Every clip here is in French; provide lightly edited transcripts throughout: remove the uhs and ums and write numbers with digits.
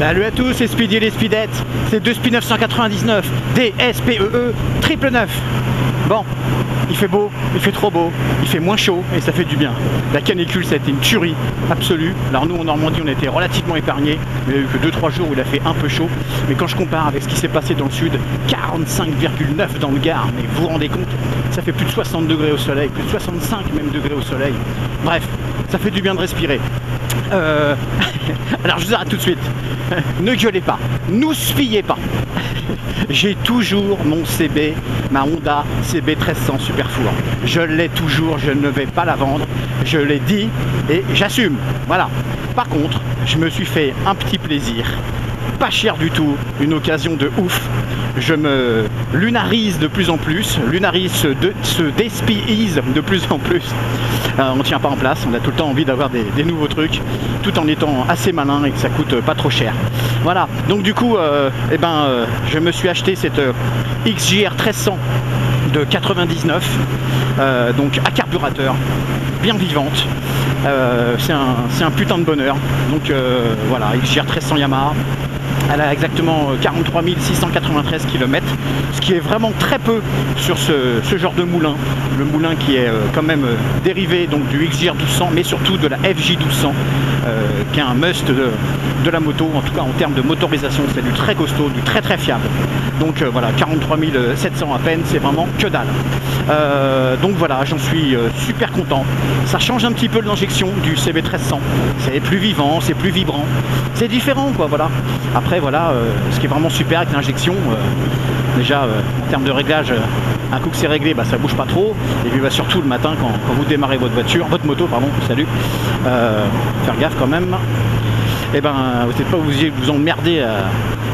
Salut à tous, c'est Speedy et les Speedettes. C'est 2SPI 999 DSPEE triple 9. Bon, il fait beau, il fait trop beau, il fait moins chaud et ça fait du bien. La canicule, ça a été une tuerie absolue. Alors nous en Normandie, on a été relativement épargnés. Il n'y a eu que 2-3 jours où il a fait un peu chaud. Mais quand je compare avec ce qui s'est passé dans le sud, 45,9 dans le Gard, mais vous vous rendez compte, ça fait plus de 60 degrés au soleil, plus de 65 même degrés au soleil. Bref, ça fait du bien de respirer. Alors je vous arrête tout de suite. Ne gueulez pas, n'ouspillez pas. J'ai toujours mon CB, ma Honda CB 1300 Superfour. Je l'ai toujours, je ne vais pas la vendre. Je l'ai dit et j'assume. Voilà. Par contre, je me suis fait un petit plaisir. Pas cher du tout, une occasion de ouf. Je me lunarise de plus en plus, se despiise de plus en plus. On ne tient pas en place, on a tout le temps envie d'avoir des nouveaux trucs, tout en étant assez malin et que ça coûte pas trop cher. Voilà, donc du coup, je me suis acheté cette XJR 1300 de 99, donc à carburateur, bien vivante. C'est un putain de bonheur. Donc voilà, XJR 1300 Yamaha. Elle a exactement 43 693 km, ce qui est vraiment très peu sur ce genre de moulin. Le moulin qui est quand même dérivé donc du XJR 1200, mais surtout de la FJ 1200, qui est un must de la moto, en tout cas en termes de motorisation. C'est du très costaud, du très très fiable. Donc voilà, 43 700 à peine, c'est vraiment que dalle. Donc voilà, j'en suis super content. Ça change un petit peu de l'injection du CB 1300. C'est plus vivant, c'est plus vibrant. C'est différent quoi, voilà. Après voilà, ce qui est vraiment super avec l'injection, déjà en termes de réglage, un coup que c'est réglé, ça bouge pas trop. Et puis surtout le matin quand vous démarrez votre moto, salut, faire gaffe quand même. Et vous n'êtes pas obligé de vous emmerder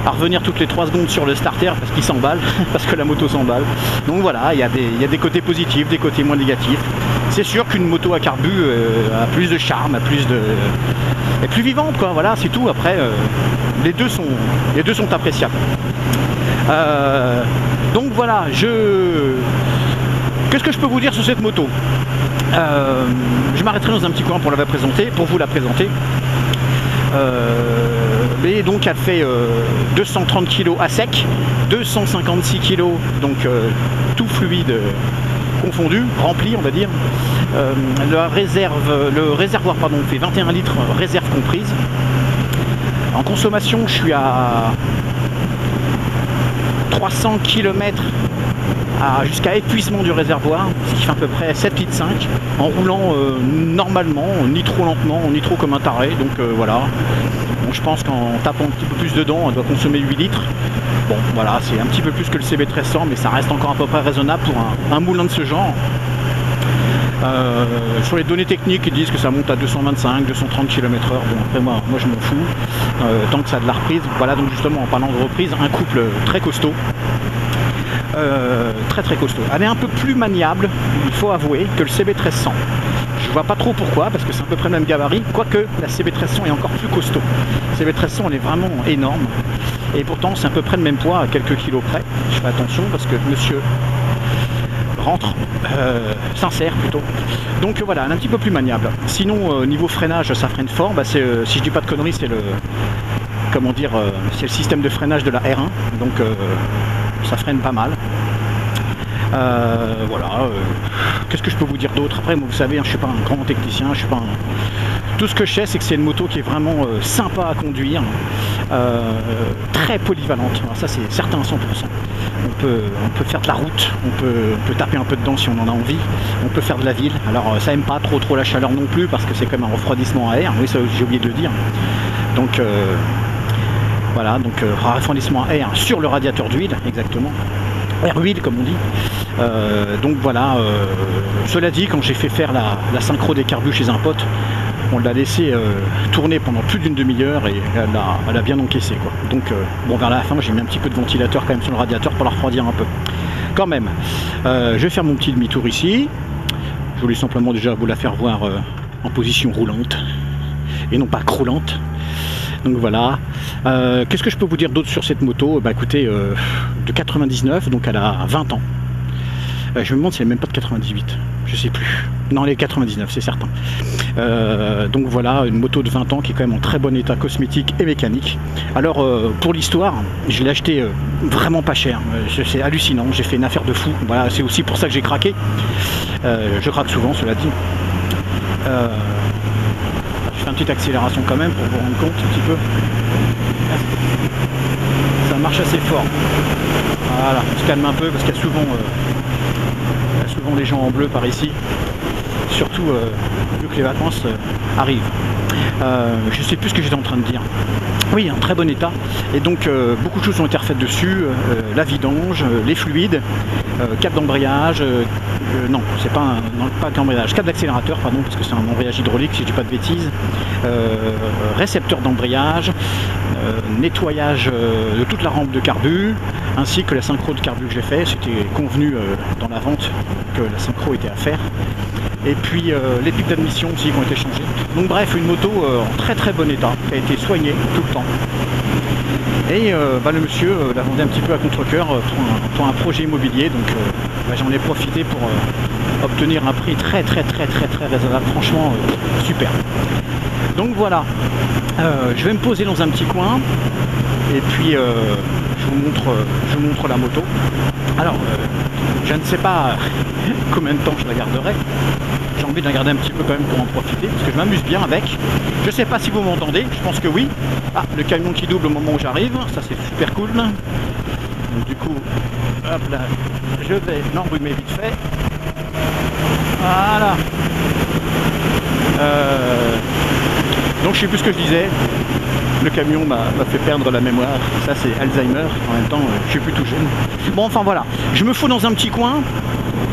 à revenir toutes les 3 secondes sur le starter parce qu'il s'emballe, parce que la moto s'emballe. Donc voilà, il y a des côtés positifs, des côtés moins négatifs. C'est sûr qu'une moto à carbu a plus de charme, est plus vivante quoi, voilà, c'est tout. Après, les deux sont appréciables. Donc voilà, qu'est-ce que je peux vous dire sur cette moto? Je m'arrêterai dans un petit coin pour vous la présenter. Mais donc elle fait 230 kg à sec, 256 kg donc tout fluide confondu, rempli on va dire. Le réservoir fait 21 litres, réserve comprise. En consommation, je suis à 300 km jusqu'à épuisement du réservoir, ce qui fait à peu près 7,5 litres, en roulant normalement, ni trop lentement, ni trop comme un taré. Donc voilà, bon, je pense qu'en tapant un petit peu plus dedans, elle doit consommer 8 litres. Bon voilà, c'est un petit peu plus que le CB 1300, mais ça reste encore à peu près raisonnable pour un moulin de ce genre. Sur les données techniques, ils disent que ça monte à 225, 230 km/h. Bon, après moi je m'en fous, tant que ça a de la reprise. Voilà, donc justement en parlant de reprise, un couple très costaud. Très costaud. Elle est un peu plus maniable, il faut avouer, que le CB 1300. Je vois pas trop pourquoi, parce que c'est à peu près le même gabarit, quoique la CB 1300 est encore plus costaud. La CB 1300 elle est vraiment énorme, et pourtant c'est à peu près le même poids à quelques kilos près. Je fais attention parce que monsieur rentre, sincère plutôt. Donc voilà, elle est un petit peu plus maniable. Sinon niveau freinage, ça freine fort. Si je dis pas de conneries, c'est c'est le système de freinage de la R1, donc ça freine pas mal. Voilà. Qu'est-ce que je peux vous dire d'autre? Après, moi, vous savez, je suis pas un grand technicien, je suis pas tout ce que je sais, c'est que c'est une moto qui est vraiment sympa à conduire, très polyvalente. Alors ça, c'est certain à 100%. On peut faire de la route, on peut taper un peu dedans si on en a envie. On peut faire de la ville. Alors ça aime pas trop la chaleur non plus parce que c'est quand même un refroidissement à air. Oui, ça j'ai oublié de le dire. Donc voilà, donc refroidissement à air sur le radiateur d'huile, exactement. Air huile comme on dit. Donc voilà, cela dit, quand j'ai fait faire la synchro des carbus chez un pote, on l'a laissé tourner pendant plus d'une demi-heure et elle a bien encaissé quoi. Donc bon, vers la fin j'ai mis un petit peu de ventilateur quand même sur le radiateur pour la refroidir un peu. Quand même, je vais faire mon petit demi-tour ici. Je voulais simplement déjà vous la faire voir en position roulante et non pas croulante. Donc voilà. Qu'est-ce que je peux vous dire d'autre sur cette moto? Écoutez, de 99, donc elle a 20 ans. Je me demande si elle n'est même pas de 98, je sais plus. Non, elle est 99, c'est certain. Donc voilà, une moto de 20 ans qui est quand même en très bon état cosmétique et mécanique. Alors pour l'histoire, je l'ai acheté vraiment pas cher. C'est hallucinant, j'ai fait une affaire de fou. Voilà, c'est aussi pour ça que j'ai craqué. Je craque souvent, cela dit. Je fais une petite accélération quand même pour vous rendre compte un petit peu. Ça marche assez fort. Voilà, on se calme un peu parce qu'il y a souvent les gens en bleu par ici. Surtout vu que les vacances arrivent. Je sais plus ce que j'étais en train de dire. Oui, en très bon état. Et donc beaucoup de choses ont été refaites dessus. La vidange, les fluides, cap d'embrayage. Non, c'est pas pas d'embrayage, cap d'accélérateur, pardon, parce que c'est un embrayage hydraulique si je dis pas de bêtises. Récepteur d'embrayage, nettoyage de toute la rampe de carbu, ainsi que la synchro de carbu que j'ai fait. C'était convenu dans la vente que la synchro était à faire. Et puis les pics d'admission aussi qui ont été changés. Donc bref, une moto en très très bon état, qui a été soignée tout le temps. Et le monsieur la vendait un petit peu à contre-cœur pour un projet immobilier, donc j'en ai profité pour obtenir un prix très raisonnable, franchement super. Donc voilà, je vais me poser dans un petit coin et puis je vous montre la moto. Alors je ne sais pas combien de temps je la garderai. J'ai envie de la garder un petit peu quand même pour en profiter, parce que je m'amuse bien avec. Je sais pas si vous m'entendez, je pense que oui. Ah, le camion qui double au moment où j'arrive, ça c'est super cool. Donc du coup, hop là, je vais l'enrhumer vite fait. Voilà. Donc je sais plus ce que je disais. Le camion m'a fait perdre la mémoire. Ça c'est Alzheimer. En même temps, je suis plus tout jeune. Bon, enfin voilà. Je me fous dans un petit coin.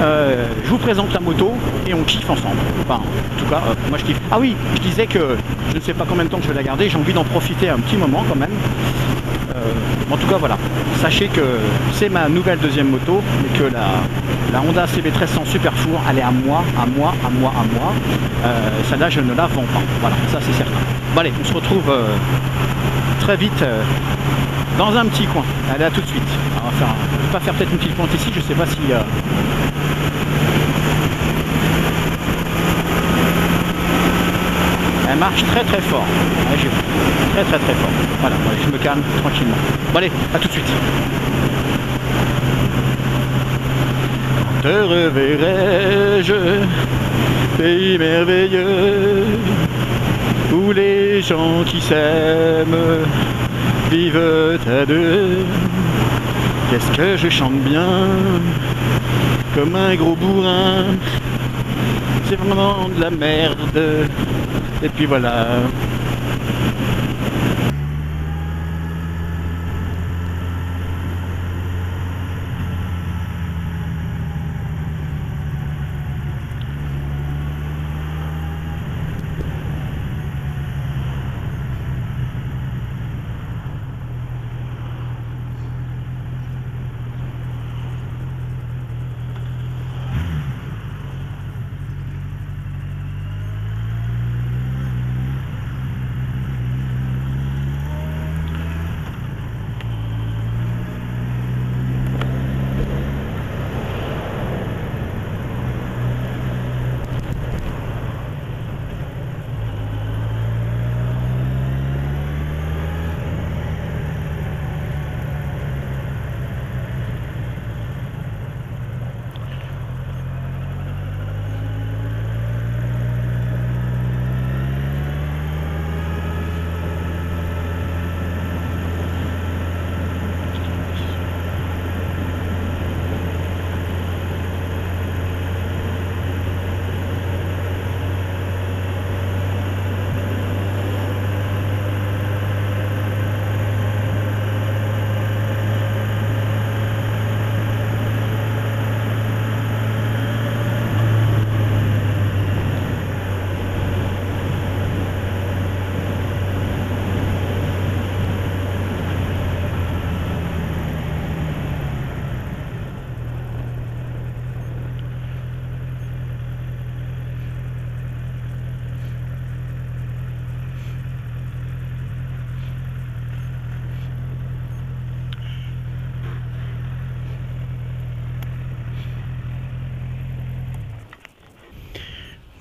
Je vous présente la moto et on kiffe ensemble. Enfin, en tout cas, moi je kiffe. Ah oui, je disais que je ne sais pas combien de temps je vais la garder. J'ai envie d'en profiter un petit moment quand même. En tout cas, voilà. Sachez que c'est ma nouvelle deuxième moto et que la Honda CB 1300 Super Four, elle est à moi. Celle-là, je ne la vends pas. Voilà, ça c'est certain. Bon allez, on se retrouve très vite dans un petit coin. Allez, à tout de suite. On va je vais pas faire peut-être une petite pointe ici, je sais pas si... Elle marche très fort. Ouais, très fort. Voilà, je me calme tranquillement. Bon allez, à tout de suite. Te reverrai-je, pays merveilleux, où les gens qui s'aiment vivent à deux. Qu'est-ce que je chante bien, comme un gros bourrin. C'est vraiment de la merde. Et puis voilà.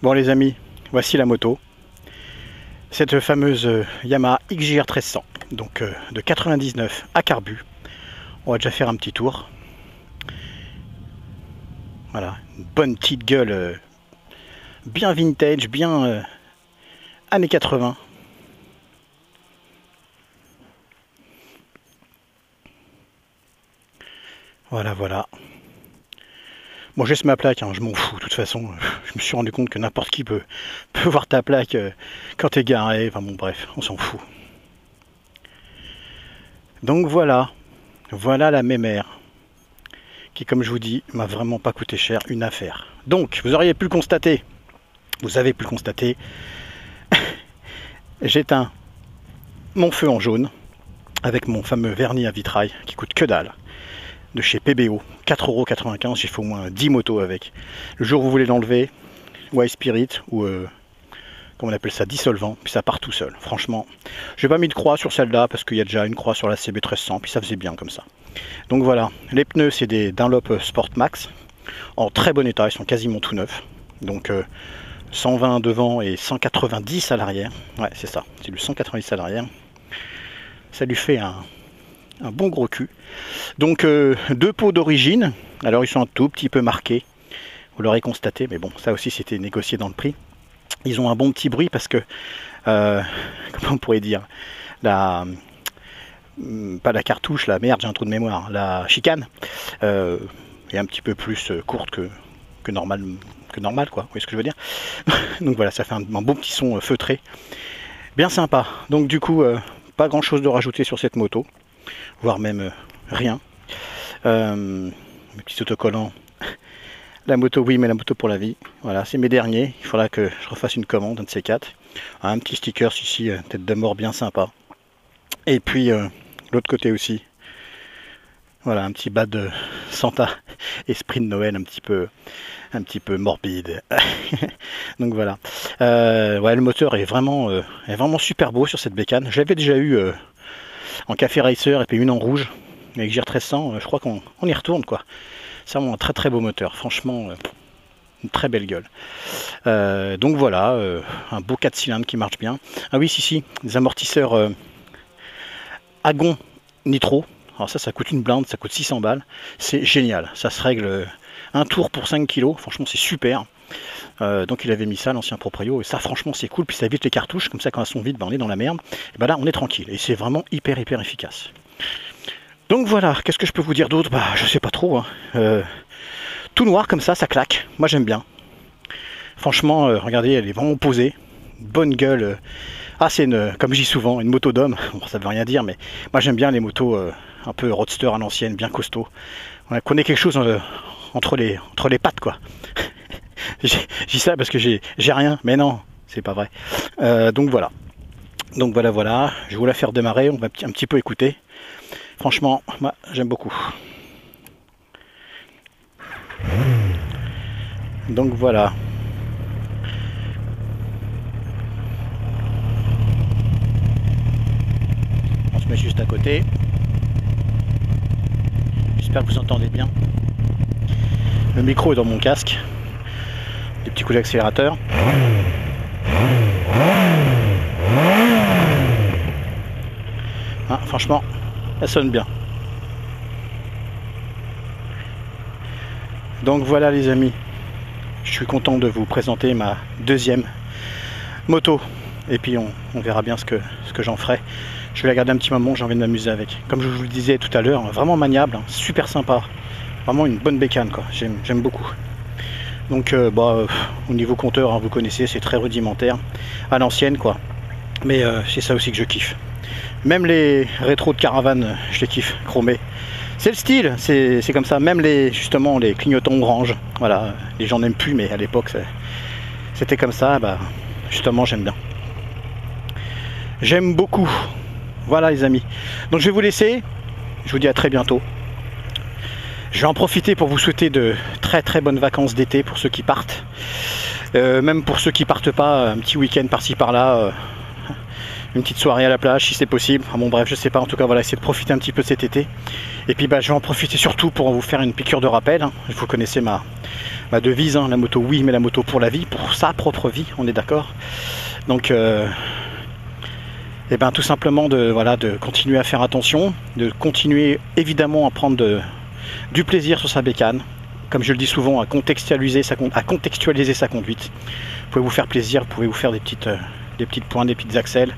Bon les amis, voici la moto. Cette fameuse Yamaha XJR 1300, donc de 99 à carbu. On va déjà faire un petit tour. Voilà, une bonne petite gueule, bien vintage, bien années 80. Voilà, voilà. Bon, j'ai ma plaque, hein, je m'en fous, de toute façon. Je me suis rendu compte que n'importe qui peut voir ta plaque quand t'es garé. Enfin bon, bref, on s'en fout. Donc voilà, voilà la mémère, qui, comme je vous dis, m'a vraiment pas coûté cher, une affaire. Donc, vous auriez pu le constater, vous avez pu le constater, j'éteins mon feu en jaune, avec mon fameux vernis à vitrail, qui coûte que dalle, de chez PBO, 4,95 €, j'ai fait au moins 10 motos avec. Le jour où vous voulez l'enlever, White Spirit, ou comment on appelle ça, dissolvant, puis ça part tout seul. Franchement, j'ai pas mis de croix sur celle-là, parce qu'il y a déjà une croix sur la CB 1300, puis ça faisait bien comme ça. Donc voilà, les pneus c'est des Dunlop Sport Max, en très bon état, ils sont quasiment tout neufs. Donc 120 devant et 190 à l'arrière. Ouais, c'est ça, c'est du 190 à l'arrière. Ça lui fait un bon gros cul. Donc deux pots d'origine, alors ils sont un tout petit peu marqués, vous l'aurez constaté, mais bon, ça aussi c'était négocié dans le prix. Ils ont un bon petit bruit parce que, comment on pourrait dire, pas la cartouche, la merde, j'ai un trou de mémoire, la chicane est un petit peu plus courte que normal quoi, vous voyez ce que je veux dire. Donc voilà, ça fait un bon petit son feutré, bien sympa. Donc du coup, pas grand chose de rajouter sur cette moto, voire même rien. Mes petits autocollants, la moto oui, mais la moto pour la vie. Voilà, c'est mes derniers, il faudra que je refasse une commande, un de ces quatre. Un petit sticker ici, tête de mort bien sympa. Et puis l'autre côté aussi, voilà, un petit bas de Santa, esprit de Noël un petit peu morbide. Donc voilà, ouais, le moteur est vraiment super beau sur cette bécane. Je l'avais déjà eu en café racer et puis une en rouge avec XJR 1300. Je crois qu'on y retourne quoi. C'est vraiment un très très beau moteur, franchement une très belle gueule. Donc voilà, un beau 4 cylindres qui marche bien. Ah oui, si, des amortisseurs Agon Nitro. Alors ça coûte une blinde, ça coûte 600 balles. C'est génial, ça se règle un tour pour 5 kg, franchement c'est super. Donc il avait mis ça, l'ancien proprio, et ça franchement c'est cool, puis ça évite les cartouches, comme ça quand elles sont vides, ben, on est dans la merde. Et ben là on est tranquille, et c'est vraiment hyper efficace. Donc voilà, qu'est-ce que je peux vous dire d'autre? Bah je sais pas trop, hein. Tout noir comme ça claque, moi j'aime bien. Franchement, regardez, elle est vraiment posée, bonne gueule. Ah, c'est comme je dis souvent, une moto d'homme. Bon, ça veut rien dire, mais moi j'aime bien les motos un peu roadster à l'ancienne, bien costaud. On ait quelque chose entre les pattes, quoi. Je dis ça parce que j'ai rien, mais non, c'est pas vrai. Donc voilà. Donc voilà. Je vais vous la faire démarrer, on va un petit peu écouter. Franchement, moi j'aime beaucoup. Donc voilà. On se met juste à côté. J'espère que vous entendez bien. Le micro est dans mon casque. Des petits coups d'accélérateur. Ah, franchement, elle sonne bien. Donc voilà les amis, je suis content de vous présenter ma deuxième moto. Et puis on verra bien ce que j'en ferai. Je vais la garder un petit moment, j'ai envie de m'amuser avec. Comme je vous le disais tout à l'heure, vraiment maniable, super sympa. Vraiment une bonne bécane quoi, j'aime beaucoup. Donc au niveau compteur, hein, vous connaissez, c'est très rudimentaire, à l'ancienne quoi. Mais c'est ça aussi que je kiffe. Même les rétros de caravane, je les kiffe, chromés. C'est le style, c'est comme ça. Même justement les clignotants orange, voilà, les gens n'aiment plus, mais à l'époque c'était comme ça. Bah, justement, j'aime bien. J'aime beaucoup. Voilà les amis. Donc je vais vous laisser. Je vous dis à très bientôt. Je vais en profiter pour vous souhaiter de très très bonnes vacances d'été pour ceux qui partent. Même pour ceux qui partent pas, un petit week-end par-ci par-là. une petite soirée à la plage si c'est possible. Enfin, bon bref, je sais pas, en tout cas voilà, essayer de profiter un petit peu de cet été. Et puis bah, je vais en profiter surtout pour vous faire une piqûre de rappel, hein. Vous connaissez ma devise, hein, la moto oui mais la moto pour la vie, pour sa propre vie, on est d'accord. Donc et ben tout simplement de continuer à faire attention, de continuer évidemment à prendre du plaisir sur sa bécane, comme je le dis souvent, à contextualiser sa conduite. Vous pouvez vous faire plaisir, vous pouvez vous faire des petites pointes, des petites axelles,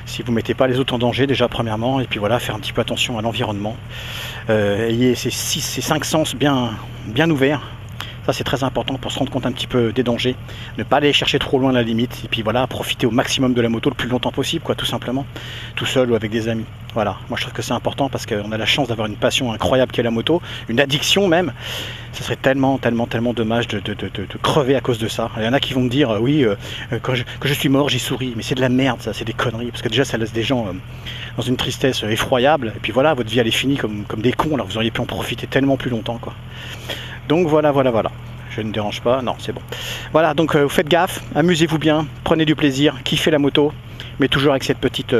si vous ne mettez pas les autres en danger déjà premièrement, et puis voilà, faire un petit peu attention à l'environnement. Ayez ces 5 sens bien ouverts. Ça c'est très important pour se rendre compte un petit peu des dangers, ne pas aller chercher trop loin la limite, et puis voilà, profiter au maximum de la moto le plus longtemps possible, quoi, tout simplement, tout seul ou avec des amis. Voilà, moi je trouve que c'est important parce qu'on a la chance d'avoir une passion incroyable qu'est la moto, une addiction même. Ce serait tellement dommage de crever à cause de ça. Il y en a qui vont me dire, oui, quand je suis mort j'y souris, mais c'est de la merde ça, c'est des conneries, parce que déjà ça laisse des gens dans une tristesse effroyable, et puis voilà, votre vie elle est finie comme des cons, alors vous auriez pu en profiter tellement plus longtemps, quoi. Donc voilà, je ne dérange pas, non c'est bon. Voilà, donc vous faites gaffe, amusez-vous bien, prenez du plaisir, kiffez la moto, mais toujours avec cette petite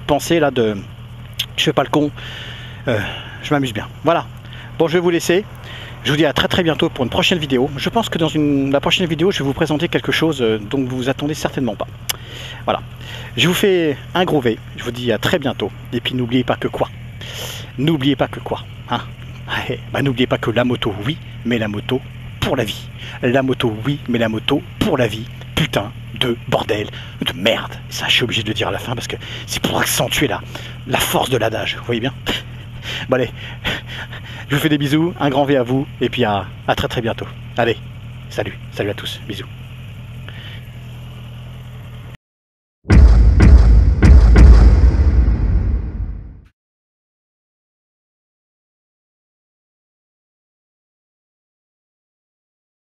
pensée là de je fais pas le con, je m'amuse bien. Voilà, bon je vais vous laisser, je vous dis à très bientôt pour une prochaine vidéo. Je pense que dans la prochaine vidéo je vais vous présenter quelque chose dont vous vous attendez certainement pas. Voilà, je vous fais un gros V, je vous dis à très bientôt, et puis n'oubliez pas que quoi, hein. Bah, n'oubliez pas que la moto, oui, mais la moto pour la vie. La moto, oui, mais la moto pour la vie. Putain de bordel, de merde. Ça, je suis obligé de le dire à la fin parce que c'est pour accentuer la force de l'adage. Vous voyez bien? Bon, allez, je vous fais des bisous, un grand V à vous, et puis à très bientôt. Allez, salut à tous, bisous.